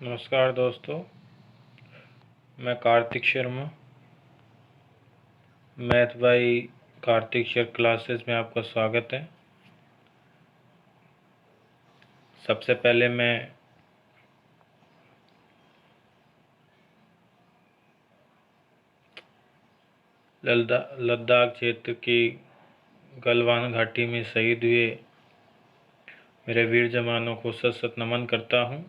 नमस्कार दोस्तों, मैं Kartik Sharma. Math by Kartik sir classes में आपका स्वागत है। सबसे पहले मैं लद्दाख क्षेत्र की गलवान घाटी में शहीद हुए मेरे वीर जवानों को सत सत नमन करता हूं।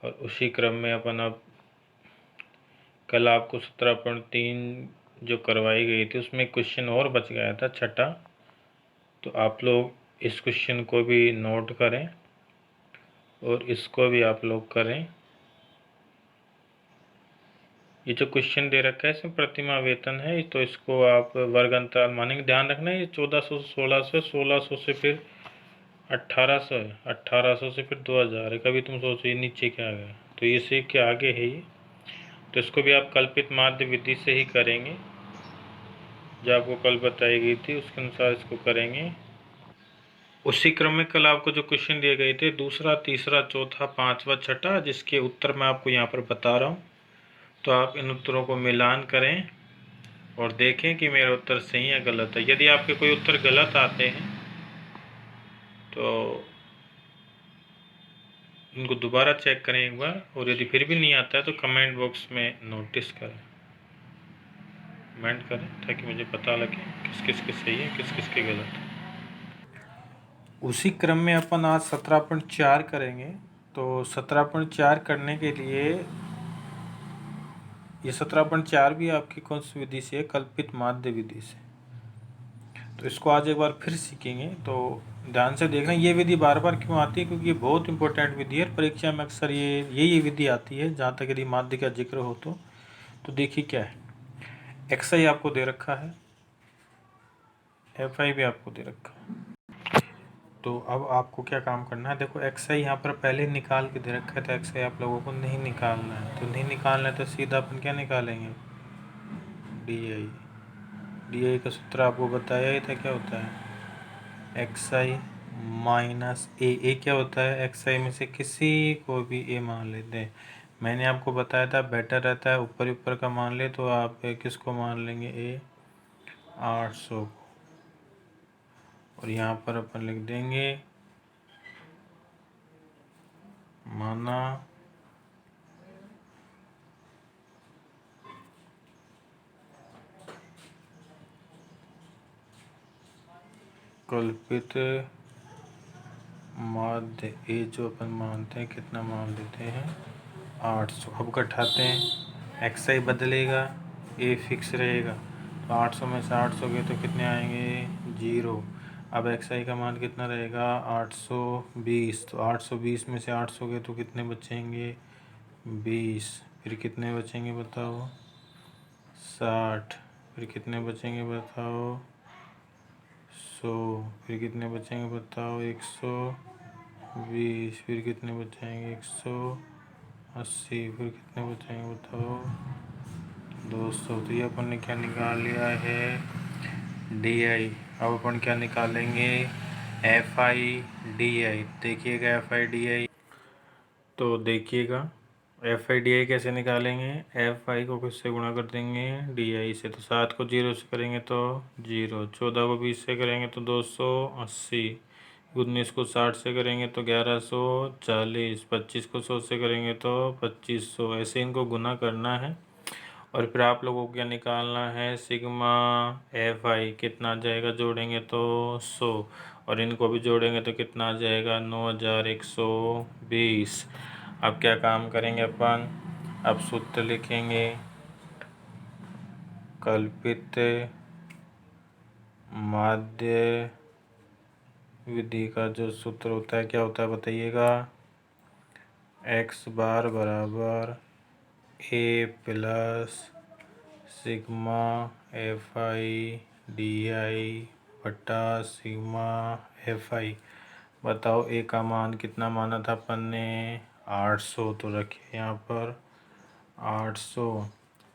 और उसी क्रम में अपन अब कल आपको 17.3 जो करवाई गई थी उसमें क्वेश्चन और बच गया था, छठा। तो आप लोग इस क्वेश्चन को भी नोट करें और इसको भी आप लोग करें। ये जो क्वेश्चन दे रखा है इसमें प्रतिमाह वेतन है, तो इसको आप वर्ग अंतराल मानेंगे। ध्यान रखना है ये 1400 से 1600, 1600 से फिर 1800 है, 1800 से फिर 2000 है। कभी तुम सोचो ये नीचे क्या आ गया, तो ये से के आगे है ये। तो इसको भी आप कल्पित माध्य विधि से ही करेंगे, जो आपको कल बताई गई थी उसके अनुसार इसको करेंगे। उसी क्रम में कल आपको जो क्वेश्चन दिए गए थे दूसरा, तीसरा, चौथा, पांचवा, छठा, जिसके उत्तर मैं आपको यहाँ पर बता रहा हूँ। तो आप इन उत्तरों को मिलान करें और देखें कि मेरा उत्तर सही है गलत है। यदि आपके कोई उत्तर गलत आते हैं तो इनको दोबारा चेक करें एक बार, और यदि फिर भी नहीं आता है तो कमेंट बॉक्स में नोटिस करें, कमेंट करें, ताकि मुझे पता लगे किस किस के सही है, किस किस के गलत है। उसी क्रम में अपन आज 17.4 करेंगे। तो 17.4 करने के लिए ये 17.4 भी आपकी कौन सी विधि से है? कल्पित माध्य विधि से। तो इसको आज एक बार फिर सीखेंगे। तो ध्यान से देखना, ये विधि बार बार क्यों आती है, क्योंकि ये बहुत इंपॉर्टेंट विधि है। परीक्षा में अक्सर ये विधि आती है, जहाँ तक यदि माध्य का जिक्र हो तो देखिए क्या है। एक्स आई आपको दे रखा है, एफ आई भी आपको दे रखा है। तो अब आपको क्या काम करना है, देखो एक्स आई यहाँ पर पहले निकाल के दे रखा है, तो एक्स आई आप लोगों को नहीं निकालना है। तो नहीं निकालना है तो सीधा अपन क्या निकालेंगे, डी आई। डी आई का सूत्र आपको बताया ही था, क्या होता है, एक्स आई माइनस ए क्या होता है, एक्स आई में से किसी को भी ए मान लेते हैं। मैंने आपको बताया था बेटर रहता है ऊपर ऊपर का मान ले, तो आप किसको मान लेंगे, ए 800 को। और यहाँ पर अपन लिख देंगे माना कल्पित माध्य ए, जो अपन मानते हैं कितना मान लेते हैं, 800। अब घटाते हैं, एक्स आई बदलेगा, ए फिक्स रहेगा। तो 800 में से 800 गए तो कितने आएंगे, 0। अब एक्स आई का मान कितना रहेगा, 820। तो 820 में से 800 गए तो कितने बचेंगे, 20। फिर कितने बचेंगे बताओ, 60। फिर कितने बचेंगे बताओ, 100। फिर कितने बचेंगे बताओ, 120। फिर कितने बचेंगे, 180। फिर कितने बचेंगे बताओ, 200। तो ये अपन ने क्या निकाल लिया है, डी आई। अब अपन क्या निकालेंगे, एफ आई डी आई। देखिएगा एफ आई डी आई, तो देखिएगा एफ आई डी आई कैसे निकालेंगे। एफ आई को किससे गुणा कर देंगे, डी आई से। तो 7 को 0 से करेंगे तो 0, 14 को 20 से करेंगे तो 280, 19 को 60 से करेंगे तो 1140, 25 को 100 से करेंगे तो 2500। ऐसे इनको गुना करना है। और फिर आप लोगों को क्या निकालना है, सिग्मा एफ आई कितना आ जाएगा, जोड़ेंगे तो 100, और इनको भी जोड़ेंगे तो कितना आ जाएगा, 9120। अब क्या काम करेंगे अपन, अब सूत्र लिखेंगे। कल्पित माध्य विधि का जो सूत्र होता है क्या होता है बताइएगा, एक्स बार बराबर a plus sigma f i d i बटा सिग्मा एफ आई। बताओ ए का मान कितना माना था अपन ने, 800। तो रखिए यहाँ पर 800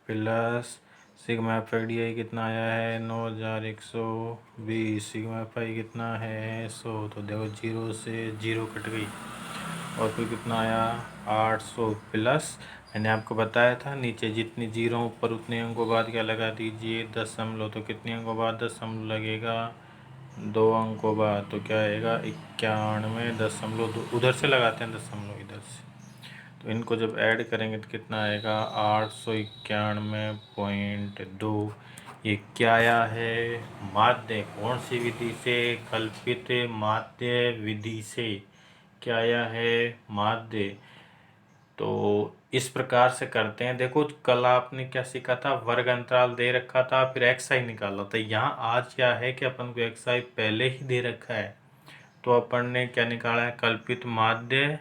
plus sigma f i d आई कितना आया है 9120। सिग्मा एफ आई कितना है 100। तो देखो 0 से 0 कट गई और फिर कितना आया 800 प्लस, मैंने आपको बताया था नीचे जितनी जीरो ऊपर उतने अंकों बाद क्या लगा दीजिए दशमलव। तो कितने अंकों बाद दशमलव लगेगा 2 अंकों बाद, तो क्या आएगा 91.2। उधर से लगाते हैं दशमलव इधर से, तो इनको जब ऐड करेंगे तो कितना आएगा 891.2। ये क्या आया है माध्य, कौन सी विधि से, कल्पित माध्य विधि से क्या आया है माध्य। तो इस प्रकार से करते हैं। देखो कल आपने क्या सीखा था, वर्ग अंतराल दे रखा था फिर एक्स आई निकाला था। यहाँ आज क्या है कि अपन को एक्स आई पहले ही दे रखा है, तो अपन ने क्या निकाला है कल्पित माध्य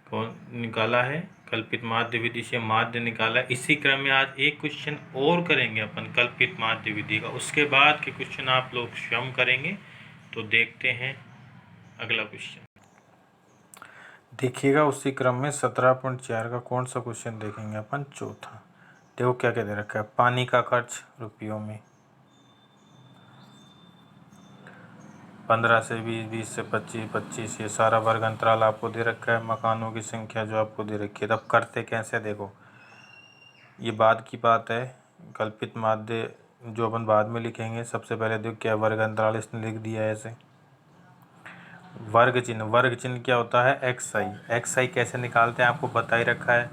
को निकाला है, कल्पित माध्य विधि से माध्य निकाला है। इसी क्रम में आज एक क्वेश्चन और करेंगे अपन कल्पित माध्य विधि का, उसके बाद के क्वेश्चन आप लोग स्वयं करेंगे। तो देखते हैं अगला क्वेश्चन। देखिएगा उसी क्रम में 17.4 का कौन सा क्वेश्चन देखेंगे अपन, चौथा। देखो क्या क्या दे रखा है, पानी का खर्च रुपयों में 15 से 20, 20 से 25, 25, ये सारा वर्ग अंतराल आपको दे रखा है। मकानों की संख्या जो आपको दे रखी है, तब करते कैसे, देखो ये बाद की बात है। कल्पित माध्य जो अपन बाद में लिखेंगे, सबसे पहले देखो क्या वर्ग अंतराल इसने लिख दिया है ऐसे। वर्ग चिन्ह क्या होता है एक्स आई। एक्स आई कैसे निकालते हैं आपको बता ही रखा है।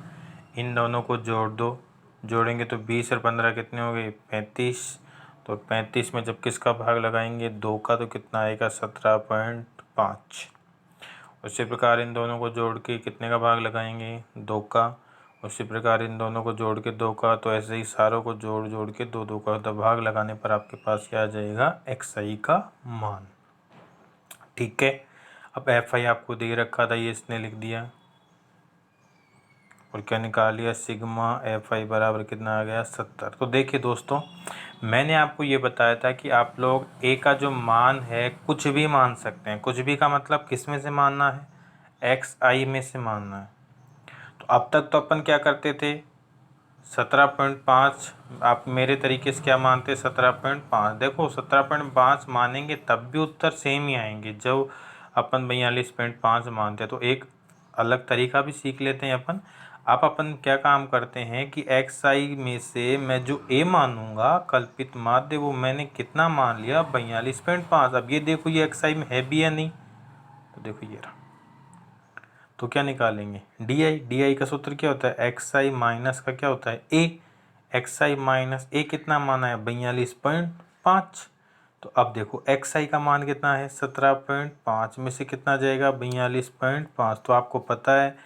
इन दोनों को जोड़ दो, जोड़ेंगे तो 20 और 15 कितने हो गए 35। तो 35 में जब किसका भाग लगाएंगे 2 का, तो कितना आएगा 17.5। उसी प्रकार इन दोनों को जोड़ के कितने का भाग लगाएंगे 2 का। उसी प्रकार इन दोनों को जोड़ के 2 का। तो ऐसे ही सारों को जोड़ जोड़ के 2 2 का भाग लगाने पर आपके पास क्या आ जाएगा एक्स आई का मान। ठीक है, अब एफ आई आपको दे रखा था, ये इसने लिख दिया और क्या निकाल लिया सिग्मा एफ आई बराबर कितना आ गया 70। तो देखिए दोस्तों, मैंने आपको ये बताया था कि आप लोग ए का जो मान है कुछ भी मान सकते हैं। कुछ भी का मतलब किस में से मानना है, एक्स आई में से मानना है। तो अब तक तो अपन क्या करते थे 17.5, आप मेरे तरीके से क्या मानते 17.5। देखो 17.5 मानेंगे तब भी उत्तर सेम ही आएंगे जो अपन 42.5 मानते हैं। तो एक अलग तरीका भी सीख लेते हैं अपन। अब अपन क्या काम करते हैं कि एक्स आई में से मैं जो ए मानूंगा कल्पित माध्य, वो मैंने कितना मान लिया 42.5। अब ये देखो ये एक्स आई में है भी या नहीं, तो देखो ये रहा। तो क्या निकालेंगे डी आई। डी आई का सूत्र क्या होता है एक्स आई माइनस का क्या होता है ए। एक्स आई माइनस ए कितना माना है 42.5। तो अब देखो एक्स आई का मान कितना है 17.5 में से कितना जाएगा 42.5। तो आपको पता है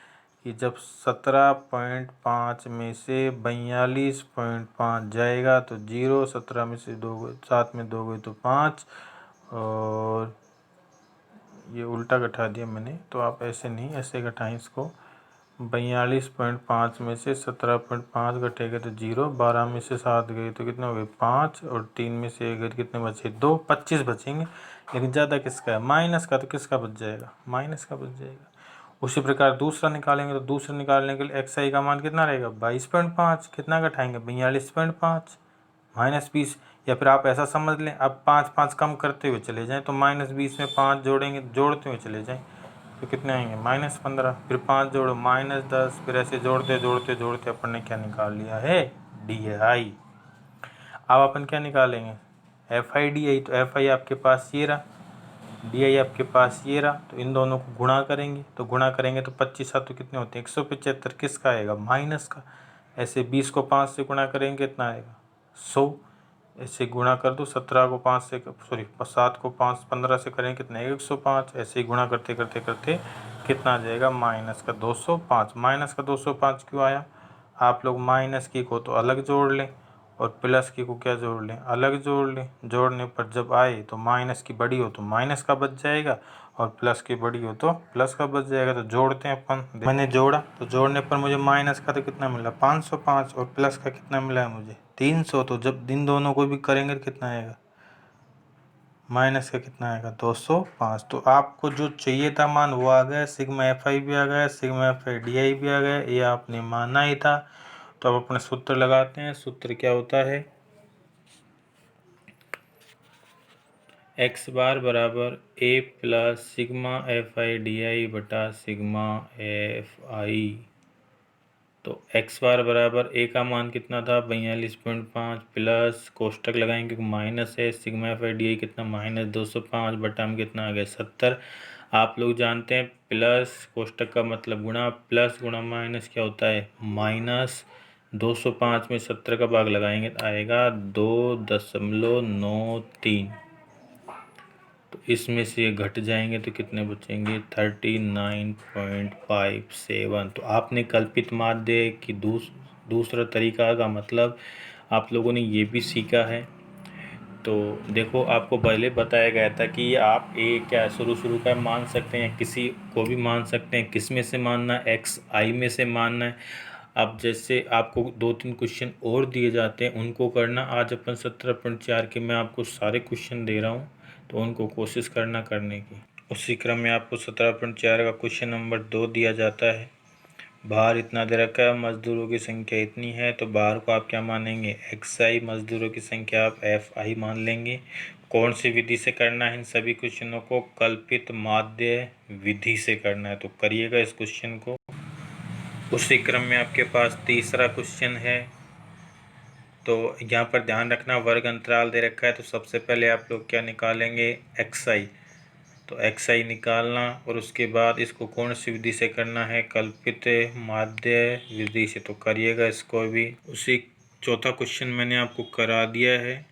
कि जब 17.5 में से 42.5 जाएगा तो 0, 17 में से 2 7 में 2 गए तो 5, और ये उल्टा घटा दिया मैंने, तो आप ऐसे नहीं ऐसे घटाएं इसको। 42.5 में से 17.5 घटेगा तो 0, 12 में से 7 गए तो कितने हो गए 5, और 3 में से 1 गए तो कितने बचे 2, 25 बचेंगे। लेकिन ज़्यादा किसका है माइनस का, तो किसका बच जाएगा माइनस का बच जाएगा। उसी प्रकार दूसरा निकालेंगे, तो दूसरा निकालने के लिए एक्स आई का मान कितना रहेगा 22.5, कितना घटाएंगे 42.5 -20। या फिर आप ऐसा समझ लें अब 5 5 कम करते हुए चले जाएं, तो -20 में 5 जोड़ेंगे, जोड़ते हुए चले जाएं तो कितने आएंगे -15। फिर 5 जोड़ो -10, फिर ऐसे जोड़ते जोड़ते जोड़ते अपन ने क्या निकाल लिया है डी आई। अब अपन क्या निकालेंगे एफ आई डी आई। तो एफ आई आपके पास ये रहा, डी आई आपके पास ये रहा। तो इन दोनों को गुणा करेंगे, तो गुणा करेंगे तो 25 तो कितने होते हैं 175, किसका आएगा माइनस का। ऐसे 20 को 5 से गुणा करेंगे कितना आएगा 100। ऐसे गुणा कर दो 17 को 5 से, सॉरी 7 को 5 15 से करें कितने 105। ऐसे ही गुणा करते करते करते कितना आ जाएगा माइनस का 205। माइनस का 205 क्यों आया, आप लोग माइनस की को तो अलग जोड़ लें और प्लस की को क्या जोड़ लें अलग जोड़ लें। जोड़ने पर जब आए तो माइनस की बड़ी हो तो माइनस का बच जाएगा और प्लस की बड़ी हो तो प्लस का बच जाएगा। तो जोड़ते हैं अपन, मैंने जोड़ा तो जोड़ने पर मुझे माइनस का तो कितना मिला 505 और प्लस का कितना मिला है मुझे 300। तो जब इन दोनों को भी करेंगे तो कितना आएगा माइनस का कितना आएगा 205। तो आपको जो चाहिए था मान वो आ गया, सिग्मा एफ आई भी आ गया, सिग्मा एफ आई डी आई भी आ गया, ये आपने माना ही था। तो अब अपने सूत्र लगाते हैं। सूत्र क्या होता है, एक्स बार बराबर a plus sigma f i d i बटा सिग्मा एफ आई। तो एक्स बार बराबर ए का मान कितना था 42.5 प्लस कोष्टक लगाएंगे माइनस है, सिग्मा एफ आई डी आई कितना -205 बटा में कितना आ गया 70। आप लोग जानते हैं प्लस कोष्टक का मतलब गुणा, प्लस गुणा माइनस क्या होता है -205 में 70 का भाग लगाएंगे तो आएगा 2.93। तो इसमें से ये घट जाएंगे तो कितने बचेंगे 39.57। तो आपने कल्पित माध्य की दूसरा तरीका का मतलब आप लोगों ने ये भी सीखा है। तो देखो आपको पहले बताया गया था कि आप ए क्या शुरू का मान सकते हैं, किसी को भी मान सकते हैं, किस में से मानना है, एक्स आई में से मानना है। अब जैसे आपको 2-3 क्वेश्चन और दिए जाते हैं उनको करना। आज अपन 17.4 के मैं आपको सारे क्वेश्चन दे रहा हूँ तो उनको कोशिश करना करने की। उसी क्रम में आपको 17.4 का क्वेश्चन नंबर 2 दिया जाता है। बाहर इतना दे रखा है, मजदूरों की संख्या इतनी है, तो बाहर को आप क्या मानेंगे एक्स आई, मजदूरों की संख्या आप एफ आई मान लेंगे। कौन सी विधि से करना है इन सभी क्वेश्चनों को, कल्पित माध्य विधि से करना है। तो करिएगा इस क्वेश्चन को। उसी क्रम में आपके पास तीसरा क्वेश्चन है। तो यहाँ पर ध्यान रखना वर्ग अंतराल दे रखा है, तो सबसे पहले आप लोग क्या निकालेंगे एक्स आई। तो एक्स आई निकालना और उसके बाद इसको कौन सी विधि से करना है, कल्पित माध्य विधि से। तो करिएगा इसको भी। उसी चौथा क्वेश्चन मैंने आपको करा दिया है।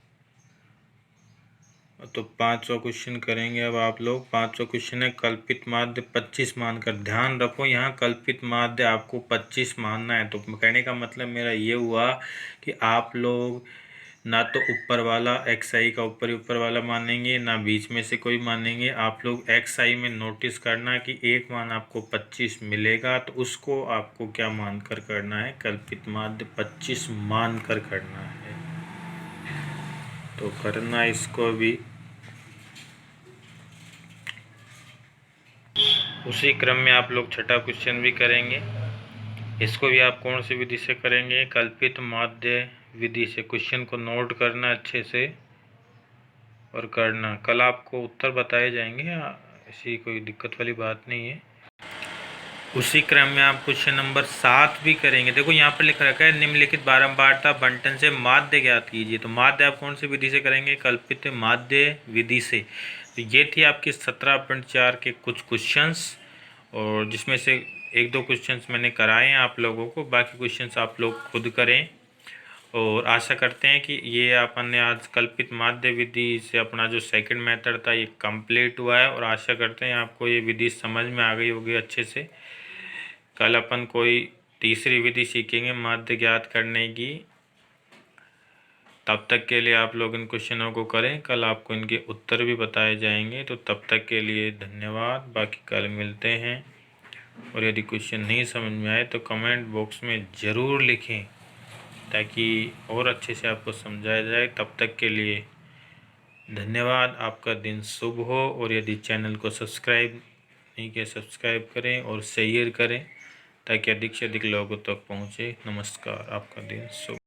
तो 5वां क्वेश्चन करेंगे अब आप लोग। 5वां क्वेश्चन है कल्पित माध्य 25 मानकर। ध्यान रखो यहाँ कल्पित माध्य आपको 25 मानना है। तो कहने का मतलब मेरा ये हुआ कि आप लोग ना तो ऊपर वाला एक्स आई का ऊपर वाला मानेंगे, ना बीच में से कोई मानेंगे। आप लोग एक्स आई में नोटिस करना कि एक मान आपको 25 मिलेगा, तो उसको आपको क्या मानकर करना है, कल्पित माध्य 25 मानकर करना है। तो करना इसको भी। उसी क्रम में आप लोग छठा क्वेश्चन भी करेंगे। इसको भी आप कौन सी विधि से करेंगे, कल्पित माध्य विधि से। क्वेश्चन को नोट करना अच्छे से और करना। कल आपको उत्तर बताए जाएंगे, ऐसी कोई दिक्कत वाली बात नहीं है। उसी क्रम में आप क्वेश्चन नंबर 7 भी करेंगे। देखो यहाँ पर लिख रखा है निम्नलिखित बारंबारता बंटन से माध्य ज्ञात कीजिए। तो माध्य आप कौन सी विधि से करेंगे, कल्पित माध्य विधि से। तो ये थी आपकी 17.4 के कुछ क्वेश्चंस, और जिसमें से 1-2 क्वेश्चंस मैंने कराए हैं आप लोगों को, बाकी क्वेश्चंस आप लोग खुद करें। और आशा करते हैं कि ये अपन ने आज कल्पित माध्य विधि से अपना जो सेकंड मेथड था ये कंप्लीट हुआ है, और आशा करते हैं आपको ये विधि समझ में आ गई होगी अच्छे से। कल अपन कोई तीसरी विधि सीखेंगे माध्य ज्ञात करने की। तब तक के लिए आप लोग इन क्वेश्चनों को करें, कल आपको इनके उत्तर भी बताए जाएंगे। तो तब तक के लिए धन्यवाद, बाकी कल मिलते हैं। और यदि क्वेश्चन नहीं समझ में आए तो कमेंट बॉक्स में ज़रूर लिखें ताकि और अच्छे से आपको समझाया जाए। तब तक के लिए धन्यवाद, आपका दिन शुभ हो। और यदि चैनल को सब्सक्राइब नहीं किया सब्सक्राइब करें और शेयर करें ताकि अधिक से अधिक लोगों तक पहुँचे। नमस्कार, आपका दिन शुभ।